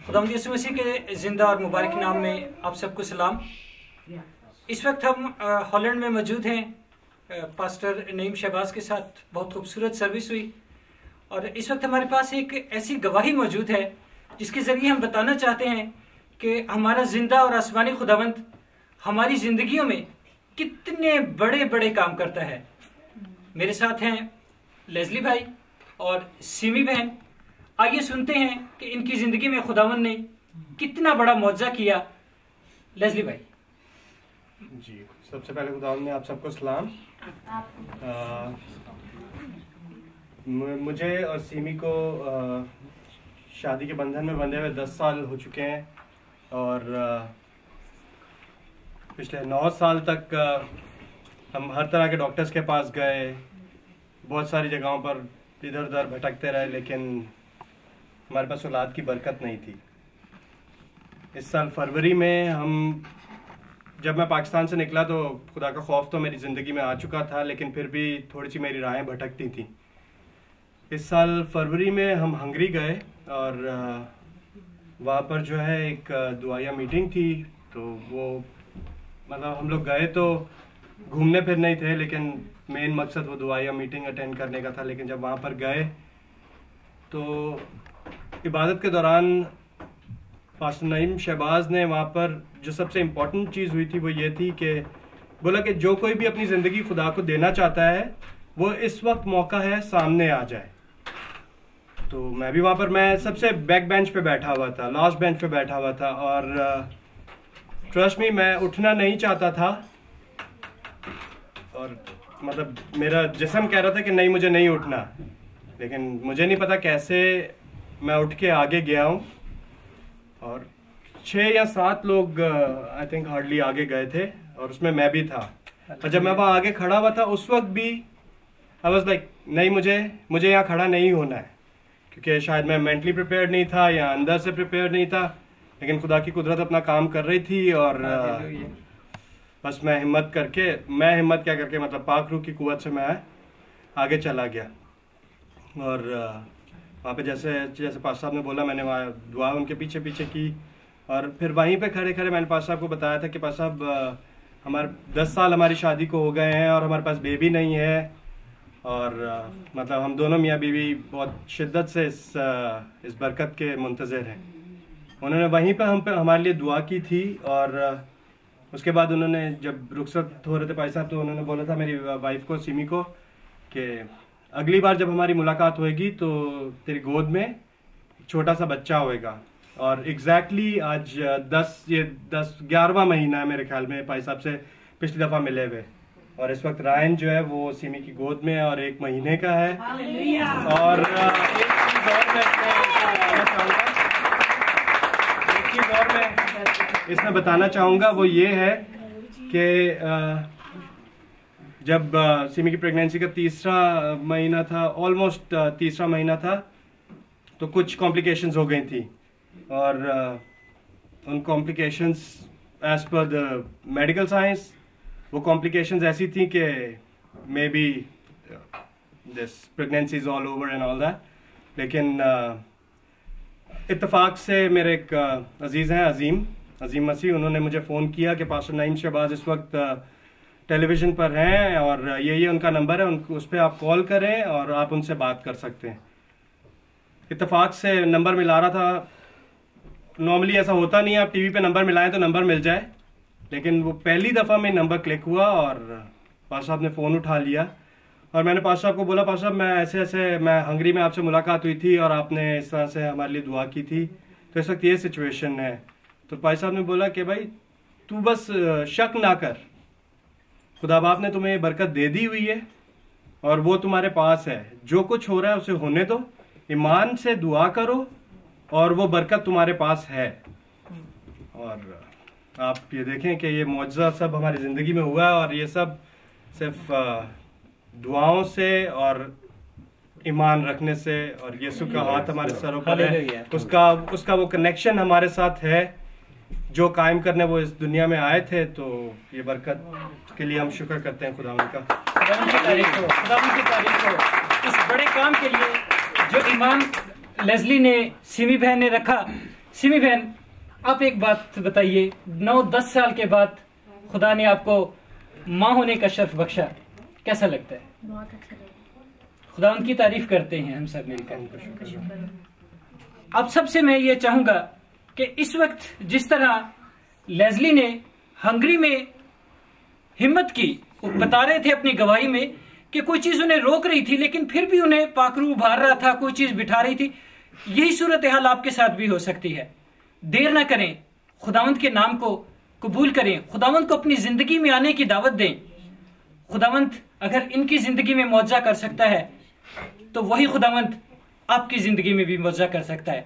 खुदावंद यीशु मसीह के जिंदा और मुबारक नाम में आप सबको सलाम। इस वक्त हम हॉलैंड में मौजूद हैं पास्टर नईम शहबाज के साथ। बहुत खूबसूरत सर्विस हुई और इस वक्त हमारे पास एक ऐसी गवाही मौजूद है जिसके ज़रिए हम बताना चाहते हैं कि हमारा जिंदा और आसमानी खुदावंद हमारी ज़िंदगियों में कितने बड़े बड़े काम करता है। मेरे साथ हैं लेस्ली भाई और सिमी बहन। आइए सुनते हैं कि इनकी जिंदगी में खुदावंद ने कितना बड़ा मौजज़ा किया। लेस्ली भाई जी, सबसे पहले खुदावंद ने आप सबको सलाम। मुझे और सिमी को शादी के बंधन में बंधे हुए 10 साल हो चुके हैं और पिछले 9 साल तक हम हर तरह के डॉक्टर्स के पास गए, बहुत सारी जगहों पर इधर उधर भटकते रहे, लेकिन हमारे पास औलाद की बरकत नहीं थी। इस साल फरवरी में जब मैं पाकिस्तान से निकला तो खुदा का खौफ तो मेरी ज़िंदगी में आ चुका था, लेकिन फिर भी थोड़ी सी मेरी राहें भटकती थी। इस साल फरवरी में हम हंगरी गए और वहाँ पर जो है एक दुआया मीटिंग थी। तो वो मतलब हम लोग गए तो घूमने फिरने ही थे, लेकिन मेन मकसद वो दुआया मीटिंग अटेंड करने का था। लेकिन जब वहाँ पर गए तो इबादत के दौरान पास्टर नईम शहबाज ने वहाँ पर जो सबसे इम्पोर्टेंट चीज़ हुई थी वो ये थी कि बोला कि जो कोई भी अपनी ज़िंदगी खुदा को देना चाहता है वो इस वक्त मौका है, सामने आ जाए। तो मैं भी वहाँ पर, मैं सबसे बैक बेंच पे बैठा हुआ था, लास्ट बेंच पे बैठा हुआ था और ट्रस्ट मी, मैं उठना नहीं चाहता था और मतलब मेरा जिस्म कह रहा था कि नहीं, मुझे नहीं उठना, लेकिन मुझे नहीं पता कैसे मैं उठ के आगे गया हूँ और 6 या 7 लोग आई थिंक हार्डली आगे गए थे और उसमें मैं भी था। और जब मैं वहाँ आगे खड़ा हुआ था उस वक्त भी आई वाज लाइक नहीं, मुझे यहाँ खड़ा नहीं होना है, क्योंकि शायद मैं मेंटली प्रिपेयर्ड नहीं था या अंदर से प्रिपेयर्ड नहीं था, लेकिन खुदा की कुदरत अपना काम कर रही थी और बस मैं हिम्मत क्या करके मतलब पाक रूह की कुव्वत से मैं आगे चला गया। और वहाँ पे जैसे पास्टर साहब ने बोला, मैंने वहाँ दुआ उनके पीछे पीछे की और फिर वहीं पे खड़े खड़े मैंने पास्टर साहब को बताया था कि पास्टर साहब हमारे 10 साल हमारी शादी को हो गए हैं और हमारे पास बेबी नहीं है और मतलब हम दोनों मियाँ बीवी बहुत शिद्दत से इस बरकत के मुंतज़िर हैं। उन्होंने वहीं पे हमारे लिए दुआ की थी और उसके बाद उन्होंने जब रुखसत हो रहे थे भाई साहब, तो उन्होंने बोला था मेरी वाइफ को, सिमी को, कि अगली बार जब हमारी मुलाकात होएगी तो तेरी गोद में छोटा सा बच्चा होएगा। और एग्जैक्टली आज 11वां महीना है मेरे ख्याल में भाई साहब से पिछली दफ़ा मिले हुए, और इस वक्त रायन जो है वो सिमी की गोद में है और 1 महीने का है। और एक चीज़ और मैं इसमें बताना चाहूँगा वो ये है कि जब सिमी की प्रेगनेंसी का 3रा महीना था, ऑलमोस्ट 3रा महीना था, तो कुछ कॉम्प्लिकेशंस हो गई थी और उन complications as per the medical science वो कॉम्प्लिकेशंस ऐसी थी कि may be this pregnancy is all over and all that. लेकिन इत्तेफाक से मेरे एक अजीज़ हैं अजीम मसीह, उन्होंने मुझे फ़ोन किया कि पास्टर नईम शहबाज इस वक्त टेलीविज़न पर हैं और ये उनका नंबर है, उस पर आप कॉल करें और आप उनसे बात कर सकते हैं। इत्तेफाक से नंबर मिला रहा था। नॉर्मली ऐसा होता नहीं है, आप टीवी पे नंबर मिलाएं तो नंबर मिल जाए, लेकिन वो पहली दफ़ा में नंबर क्लिक हुआ और पास्टर साहब ने फ़ोन उठा लिया और मैंने पास्टर साहब को बोला, पास्टर साहब मैं ऐसे मैं हंगरी में आपसे मुलाकात हुई थी और आपने इस तरह से हमारे लिए दुआ की थी, तो इस वक्त ये सिचुएशन है। तो पास्टर साहब ने बोला कि भाई तू बस शक ना कर, खुदा बाप ने तुम्हें बरकत दे दी हुई है और वो तुम्हारे पास है, जो कुछ हो रहा है उसे होने दो, ईमान से दुआ करो और वो बरकत तुम्हारे पास है। और आप ये देखें कि ये मौजज़ा सब हमारी ज़िंदगी में हुआ है और ये सब सिर्फ दुआओं से और ईमान रखने से और यीशु का हाथ हमारे सरों पर है, उसका वो कनेक्शन हमारे साथ है जो कायम करने वो इस दुनिया में आए थे। तो ये बरकत के लिए हम शुक्र करते हैं खुदावंद का। खुदावंद की तारीफ हो इस बड़े काम के लिए जो ईमान लेस्ली ने, सिमी बहन ने रखा सिमी बहन, आप एक बात बताइए, 9-10 साल के बाद खुदा ने आपको माँ होने का शर्फ बख्शा, कैसा लगता है? बहुत अच्छा लगा। खुदा उनकी तारीफ करते हैं हम सब मिलकर। अब सबसे मैं ये चाहूंगा कि इस वक्त जिस तरह लेज़ली ने हंगरी में हिम्मत की, वो बता रहे थे अपनी गवाही में कि कोई चीज उन्हें रोक रही थी लेकिन फिर भी उन्हें पाखरू उभार रहा था, कोई चीज बिठा रही थी। यही सूरत हाल आपके साथ भी हो सकती है। देर ना करें, खुदावंत के नाम को कबूल करें, खुदावंत को अपनी जिंदगी में आने की दावत दें। खुदावंत अगर इनकी जिंदगी में मौजा कर सकता है तो वही खुदावंत आपकी जिंदगी में भी मौजा कर सकता है।